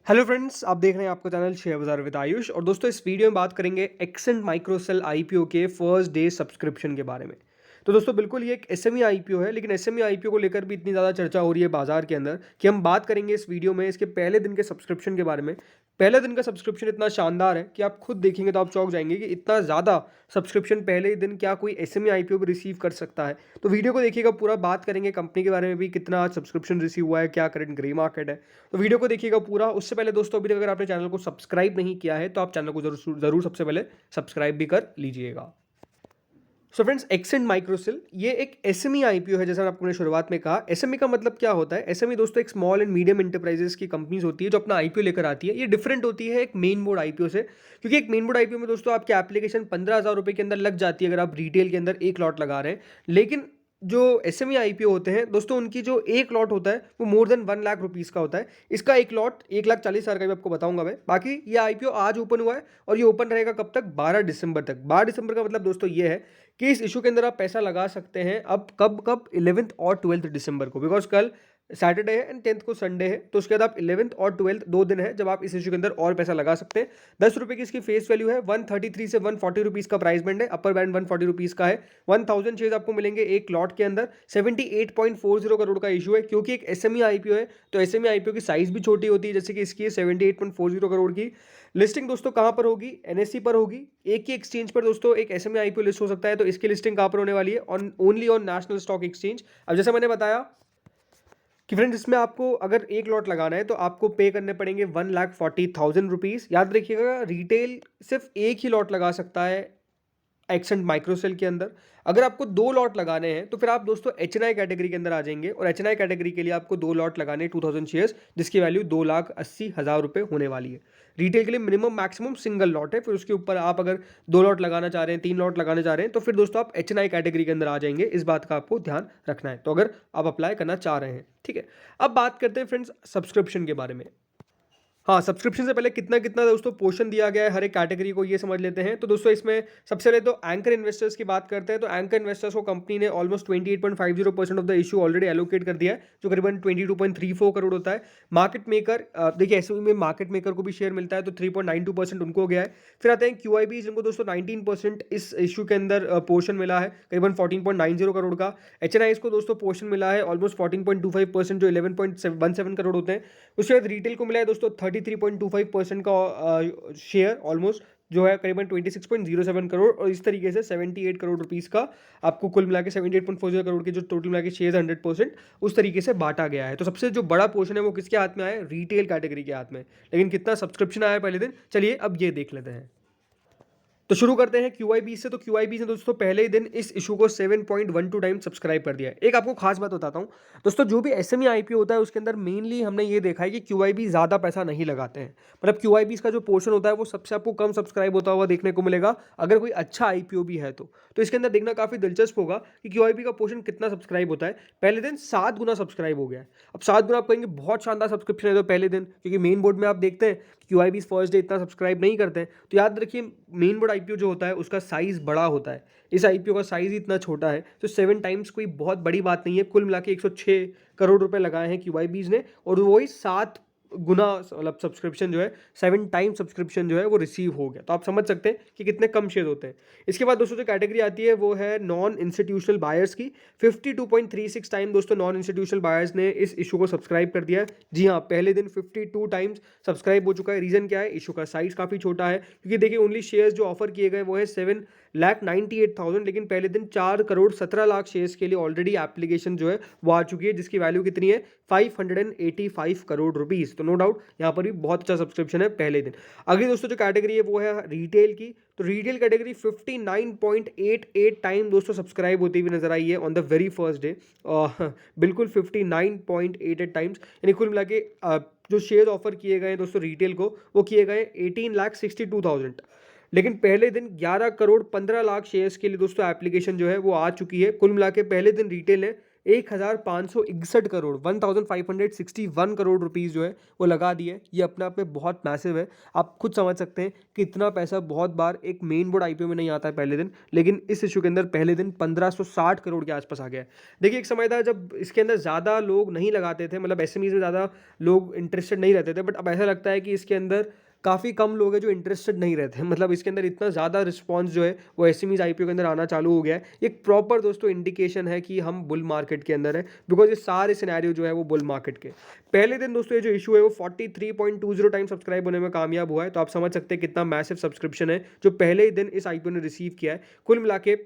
Hello friends, आप देख रहे हैं आपका चैनल शेयर बाजार विद आयुष। और दोस्तों, इस वीडियो में बात करेंगे एक्सेंट माइक्रोसेल आईपीओ के फर्स्ट डे सब्सक्रिप्शन के बारे में। तो दोस्तों, बिल्कुल ये एक एसएमई आईपीओ है, लेकिन एसएमई आईपीओ को लेकर भी इतनी ज़्यादा चर्चा हो रही है बाजार के अंदर कि हम बात करेंगे इस वीडियो में इसके पहले दिन के सब्सक्रिप्शन के बारे में। पहले दिन का सब्सक्रिप्शन इतना शानदार है कि आप खुद देखेंगे तो आप चौंक जाएंगे कि इतना ज़्यादा सब्सक्रिप्शन पहले ही दिन क्या कोई एसएमई आईपीओ भी रिसीव कर सकता है। तो वीडियो को देखिएगा पूरा, बात करेंगे कंपनी के बारे में भी, कितना सब्सक्रिप्शन रिसीव हुआ है, क्या करंट ग्रे मार्केट है। तो वीडियो को देखिएगा पूरा। उससे पहले दोस्तों, अभी तक अगर आपने चैनल को सब्सक्राइब नहीं किया है तो आप चैनल को जरूर जरूर सबसे पहले सब्सक्राइब भी कर लीजिएगा। सो फ्रेंड्स, एक्सेंट माइक्रोसेल ये एक एसएमई आईपीओ है। जैसा आपने शुरुआत में कहा, एसएमई का मतलब क्या होता है। एसएमई दोस्तों एक स्मॉल एंड मीडियम इंटरप्राइजेस की कंपनीज होती है जो अपना आईपीओ लेकर आती है। ये डिफरेंट होती है एक मेन बोर्ड आईपीओ से, क्योंकि एक मेन बोर्ड आईपीओ में दोस्तों आपकी एप्लीकेशन 15,000 रुपए के अंदर लग जाती है अगर आप रिटेल के अंदर एक लॉट लगा रहे हैं। लेकिन जो एसएमई आईपीओ होते हैं दोस्तों, उनकी जो एक लॉट होता है वो मोर देन 1 लाख रुपीज़ का होता है। इसका एक लॉट 1,40,000 का भी आपको बताऊंगा मैं। बाकी ये आईपीओ आज ओपन हुआ है और ये ओपन रहेगा कब तक? 12 दिसंबर तक। 12 दिसंबर का मतलब दोस्तों ये है कि इस इशू के अंदर आप पैसा लगा सकते हैं अब कब कब 11th और 12th दिसंबर को, बिकॉज कल सैटरडे है एंड 10th को संडे है। तो उसके बाद आप 11th और 12th 2 दिन है जब आप इस इशू के अंदर और पैसा लगा सकते हैं। 10 रुपये की इसकी फेस वैल्यू है। 133 से 140 रुपीज़ का प्राइस बैंड है। अपर बैंड 140 रुपीज़ का है। 1000 शेयर आपको मिलेंगे एक लॉट के अंदर। 78.40 करोड़ का इशू है। क्योंकि एक एसएमई आईपीओ है तो एसएमई आईपीओ की साइज भी छोटी होती है, जैसे कि इसकी 78.40 करोड़ की। लिस्टिंग दोस्तों कहाँ पर होगी? एनएससी पर होगी। एक ही एक्सचेंज पर दोस्तों एक एसएमई आईपीओ लिस्ट हो सकता है, तो इसकी लिस्टिंग कहाँ पर होने वाली है? On only on national stock exchange. अब जैसा मैंने बताया कि फ्रेंड्स, इसमें आपको अगर एक लॉट लगाना है तो आपको पे करने पड़ेंगे 1,40,000 रुपीज़। याद रखिएगा, रिटेल सिर्फ एक ही लॉट लगा सकता है एक्सेंट माइक्रोसेल के अंदर। अगर आपको 2 लॉट लगाने हैं तो फिर आप दोस्तों एचएनआई कैटेगरी के अंदर आ जाएंगे, और एचएनआई कैटेगरी के लिए आपको 2 लॉट लगाने 2000 शेयर्स, जिसकी वैल्यू 2,80,000 रुपये होने वाली है। रिटेल के लिए मिनिमम मैक्सिमम सिंगल लॉट है। फिर उसके ऊपर आप अगर 2 लॉट लगाना चाह रहे हैं, 3 लॉट लगाना चाह रहे हैं, तो फिर दोस्तों आप एचएनआई कैटेगरी के अंदर आ जाएंगे। इस बात का आपको ध्यान रखना है, तो अगर आप अप्लाई करना चाह रहे हैं। ठीक है, अब बात करते हैं फ्रेंड्स सब्सक्रिप्शन के बारे में। हाँ, सब्सक्रिप्शन से पहले कितना कितना दोस्तों पोर्शन दिया गया है हर एक कैटेगरी को, ये समझ लेते हैं। तो दोस्तों, इसमें सबसे पहले तो एंकर इन्वेस्टर्स की बात करते हैं। तो एंकर इन्वेस्टर्स को कंपनी ने almost 28.50% of the issue already allocate कर दिया है, जो करीबन 22.34 करोड़ होता है। मार्केट मेकर, देखिए एसएमई में मार्केट मेकर को भी शेयर मिलता है, तो 3.92% उनको हो गया है। फिर आते हैं क्यूआईबी, जिनको दोस्तों 19% इस इशू के अंदर पोर्शन मिला है, करीबन 14.90 करोड़ का। एचएनआईज को दोस्तों पोर्शन मिला है ऑलमोस्ट 14.25%, जो 11.17 करोड़ होते हैं। उसके बाद रिटेल को मिला है दोस्तों 33.25% का शेयर ऑलमोस्ट, जो है करीबन 26.07 करोड़। और इस तरीके से 78 करोड़ रुपीस का आपको कुल मिला के 78.40 करोड़ के जो टोटल मिला के शेयर 100% उस तरीके से बांटा गया है। तो सबसे जो बड़ा पोर्शन है वो किसके हाथ में आया है? रिटेल कैटेगरी के हाथ में। लेकिन कितना सब्सक्रिप्शन आया है पहले दिन, चलिए अब ये देख लेते हैं। तो शुरू करते हैं क्यूआईबी से। तो क्यूआईबी ने दोस्तों पहले ही दिन इस इशू को 7.12 टाइम सब्सक्राइब कर दिया है। एक आपको खास बात बताता हूं दोस्तों, जो भी एसएमई आईपीओ होता है उसके अंदर मेनली हमने ये देखा है कि क्यूआईबी ज़्यादा पैसा नहीं लगाते हैं। मतलब क्यूआईबी का जो पोर्शन होता है वो सबसे आपको कम सब्सक्राइब होता हुआ देखने को मिलेगा, अगर कोई अच्छा आईपीओ भी है तो इसके अंदर देखना काफ़ी दिलचस्प होगा कि क्यूआईबी का पोर्शन कितना सब्सक्राइब होता है। पहले दिन 7 गुना सब्सक्राइब हो गया है। अब 7 गुना आप कहेंगे बहुत शानदार सब्सक्रिप्शन है तो पहले दिन, क्योंकि मेन बोर्ड में आप देखते हैं क्यूआईबी फर्स्ट डे इतना सब्सक्राइब नहीं करते हैं। तो याद रखिए, मेन बोर्ड आईपीओ जो होता है उसका साइज बड़ा होता है। इस आईपीओ का साइज ही इतना छोटा है, तो 7 टाइम्स कोई बहुत बड़ी बात नहीं है। कुल मिला के 106 करोड़ रुपए लगाए हैं क्यूआईबीज ने, और वही 7 गुना मतलब सब्सक्रिप्शन जो है, 7 टाइम सब्सक्रिप्शन जो है वो रिसीव हो गया। तो आप समझ सकते हैं कि कितने कम शेयर होते हैं। इसके बाद दोस्तों जो कैटेगरी आती है वो है नॉन इंस्टीट्यूशनल बायर्स की। 52.36 टाइम दोस्तों नॉन इंस्टीट्यूशनल बायर्स ने इस इशू को सब्सक्राइब कर दिया है। जी हाँ, पहले दिन 52 टाइम्स सब्सक्राइब हो चुका है। रीजन क्या है? इशू का साइज काफी छोटा है, क्योंकि देखिए ओनली शेयर्स जो ऑफर किए गए वो है 7,98,000, लेकिन पहले दिन 4,17,00,000 शेयर्स के लिए ऑलरेडी एप्लीकेशन जो है वो आ चुकी है, जिसकी वैल्यू कितनी है? 585 करोड़ रुपीज। तो नो डाउट यहाँ पर भी बहुत अच्छा सब्सक्रिप्शन है पहले दिन। अगली दोस्तों जो कैटेगरी है वो है रिटेल की। तो रिटेल कैटेगरी 59.88 टाइम दोस्तों सब्सक्राइब होती हुई नजर आई है on the very first day. बिल्कुल 59.88 टाइम्स, यानी कुल मिला के जो शेयर ऑफर किए गए दोस्तों रिटेल को, वो किए गए 18,62,000। लेकिन पहले दिन 11 करोड़ 15 लाख शेयर्स के लिए दोस्तों एप्लीकेशन जो है वो आ चुकी है। कुल मिला के पहले दिन रिटेल ने 1561 करोड़ 1561 करोड़ रुपीज़ जो है वो लगा दिए। ये अपने आप में बहुत मैसिव है। आप खुद समझ सकते हैं कि इतना पैसा बहुत बार एक मेन बोर्ड आईपीओ में नहीं आता है पहले दिन, लेकिन इस इशू के अंदर पहले दिन 1560 करोड़ के आसपास आ गया है। देखिए एक समय था जब इसके अंदर ज़्यादा लोग नहीं लगाते थे, मतलब एसएमईज में ज़्यादा लोग इंटरेस्टेड नहीं रहते थे, बट अब ऐसा लगता है कि इसके अंदर काफ़ी कम लोग हैं जो इंटरेस्टेड नहीं रहते हैं। मतलब इसके अंदर इतना ज़्यादा रिस्पॉन्स जो है वो एसएमईज आईपीओ के अंदर आना चालू हो गया है। एक प्रॉपर दोस्तों इंडिकेशन है कि हम बुल मार्केट के अंदर है, बिकॉज ये सारे सिनेरियो जो है वो बुल मार्केट के। पहले दिन दोस्तों ये जो इशू है वो 43.20 टाइम सब्सक्राइब होने में कामयाब हुआ है। तो आप समझ सकते हैं कितना मैसिव सब्सक्रिप्शन है जो पहले ही दिन इस आईपीओ ने रिसीव किया है। कुल मिला के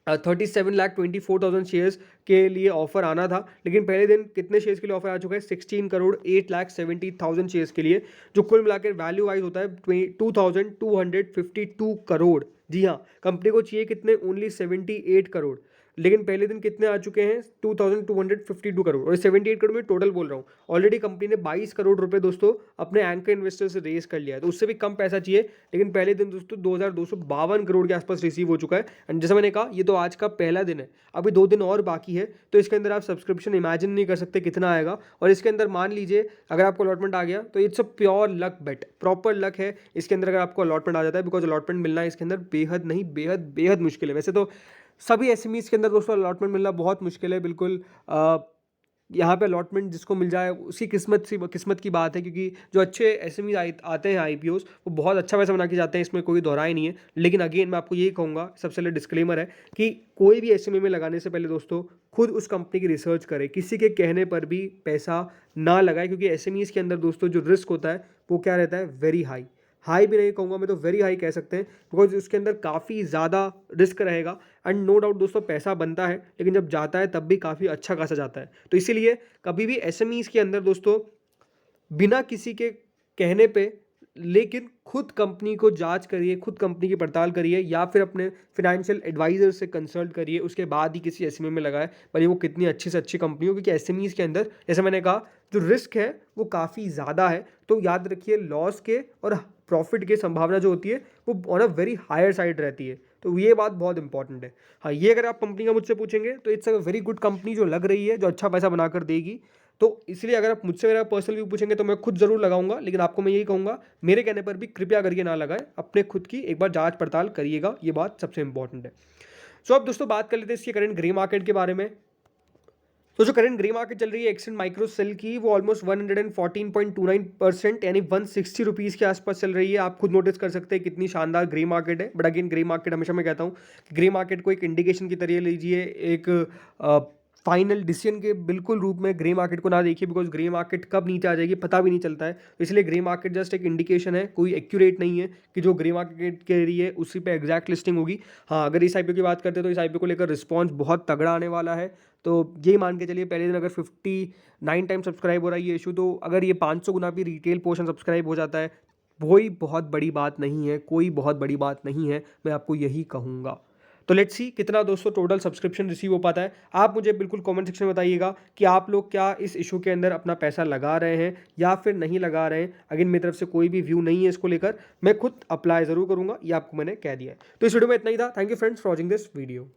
37,24,000 शेयर्स के लिए ऑफर आना था, लेकिन पहले दिन कितने शेयर्स के लिए ऑफर आ चुका है? 16,08,70,000 शेयर्स के लिए, जो कुल मिलाकर वैल्यू वाइज होता है 2,252 करोड़। जी हाँ, कंपनी को चाहिए कितने? ओनली 78 करोड़, लेकिन पहले दिन कितने आ चुके हैं? 2,252 करोड़। और 78 करोड़ में टोटल बोल रहा हूँ। ऑलरेडी कंपनी ने 22 करोड़ रुपए दोस्तों अपने एंकर इन्वेस्टर से रेज कर लिया है, तो उससे भी कम पैसा चाहिए, लेकिन पहले दिन दोस्तों 2,252 करोड़ के आसपास रिसीव हो चुका है। एंड जैसे मैंने कहा, ये तो आज का पहला दिन है, अभी 2 दिन और बाकी है, तो इसके अंदर आप सब्सक्रिप्शन इमेजिन नहीं कर सकते कितना आएगा। और इसके अंदर मान लीजिए अगर आपको अलॉटमेंट आ गया तो it's a pure luck bet, proper luck है इसके अंदर अगर आपको अलॉटमेंट आ जाता है, बिकॉज अलॉटमेंट मिलना इसके अंदर बेहद नहीं बेहद बेहद मुश्किल है। वैसे तो सभी एसएमईज के अंदर दोस्तों अलॉटमेंट मिलना बहुत मुश्किल है, बिल्कुल यहाँ पे अलॉटमेंट जिसको मिल जाए उसकी किस्मत की बात है, क्योंकि जो अच्छे एसएमईज आते हैं आईपीओस वो बहुत अच्छा पैसा बना के जाते हैं, इसमें कोई दोहराई नहीं है। लेकिन अगेन मैं आपको यही कहूँगा, सबसे पहले डिस्क्लेमर है कि कोई भी एसएमई में लगाने से पहले दोस्तों खुद उस कंपनी की रिसर्च करें, किसी के कहने पर भी पैसा ना लगाए, क्योंकि एसएमईज के अंदर दोस्तों जो रिस्क होता है वो क्या रहता है? Very high. हाई भी नहीं कहूँगा मैं, तो वेरी हाई कह सकते हैं, बिकॉज उसके अंदर काफ़ी ज़्यादा रिस्क रहेगा। एंड नो डाउट दोस्तों पैसा बनता है, लेकिन जब जाता है तब भी काफ़ी अच्छा खासा जाता है। तो इसीलिए कभी भी एसएमईज के अंदर दोस्तों बिना किसी के कहने पे, लेकिन खुद कंपनी को जांच करिए, खुद कंपनी की पड़ताल करिए, या फिर अपने फाइनेंशियल एडवाइजर से कंसल्ट करिए, उसके बाद ही किसी एसएमई में लगाए, भले वो कितनी अच्छी से अच्छी कंपनी हो, क्योंकि एसएमईज के अंदर जैसे मैंने कहा जो रिस्क है वो काफ़ी ज़्यादा है। तो याद रखिए लॉस के और प्रॉफिट की संभावना जो होती है वो on a very higher side रहती है, तो ये बात बहुत इंपॉर्टेंट है। हाँ, ये अगर आप कंपनी का मुझसे पूछेंगे तो it's a very good company जो लग रही है, जो अच्छा पैसा बनाकर देगी। तो इसलिए अगर आप मुझसे मेरा पर्सनल व्यू पूछेंगे तो मैं खुद जरूर लगाऊंगा, लेकिन आपको मैं यही कहूँगा मेरे कहने पर भी कृपया करके ना लगाएं, अपने खुद की एक बार जांच पड़ताल करिएगा, ये बात सबसे इंपॉर्टेंट है। सो अब दोस्तों बात कर लेते हैं इसके करंट ग्रे मार्केट के बारे में। तो जो करंट ग्रे मार्केट चल रही है एक्सेंट माइक्रो सेल की, वो ऑलमोस्ट 114.29% यानी 160 रुपीज़ के आसपास चल रही है। आप खुद नोटिस कर सकते हैं कितनी शानदार ग्रे मार्केट है। बट अगेन ग्रे मार्केट हमेशा मैं कहता हूँ कि ग्रे मार्केट को एक इंडिकेशन की तरह लीजिए, एक फाइनल डिसीजन के बिल्कुल रूप में ग्रे मार्केट को ना देखिए, बिकॉज ग्रे मार्केट कब नीचे आ जाएगी पता भी नहीं चलता है। तो इसलिए ग्रे मार्केट जस्ट एक इंडिकेशन है, कोई एक्यूरेट नहीं है कि जो ग्रे मार्केट के लिए उसी पे एग्जैक्ट लिस्टिंग होगी। हाँ, अगर इस आईपीओ की बात करते हैं तो इस आईपीओ को लेकर रिस्पॉन्स बहुत तगड़ा आने वाला है। तो यही मान के चलिए पहले दिन अगर 59 टाइम सब्सक्राइब हो रहा है ये इशू, तो अगर ये 500 गुना भी रिटेल पोर्शन सब्सक्राइब हो जाता है, कोई बहुत बड़ी बात नहीं है, कोई बहुत बड़ी बात नहीं है, मैं आपको यही कहूँगा। तो लेट्स सी कितना दोस्तों टोटल सब्सक्रिप्शन रिसीव हो पाता है। आप मुझे बिल्कुल कमेंट सेक्शन में बताइएगा कि आप लोग क्या इस इशू के अंदर अपना पैसा लगा रहे हैं या फिर नहीं लगा रहे हैं। अगेन मेरी तरफ से कोई भी व्यू नहीं है इसको लेकर, मैं खुद अप्लाई ज़रूर करूँगा, ये आपको मैंने कह दिया है। तो इस वीडियो में इतना ही था। Thank you friends for watching this video.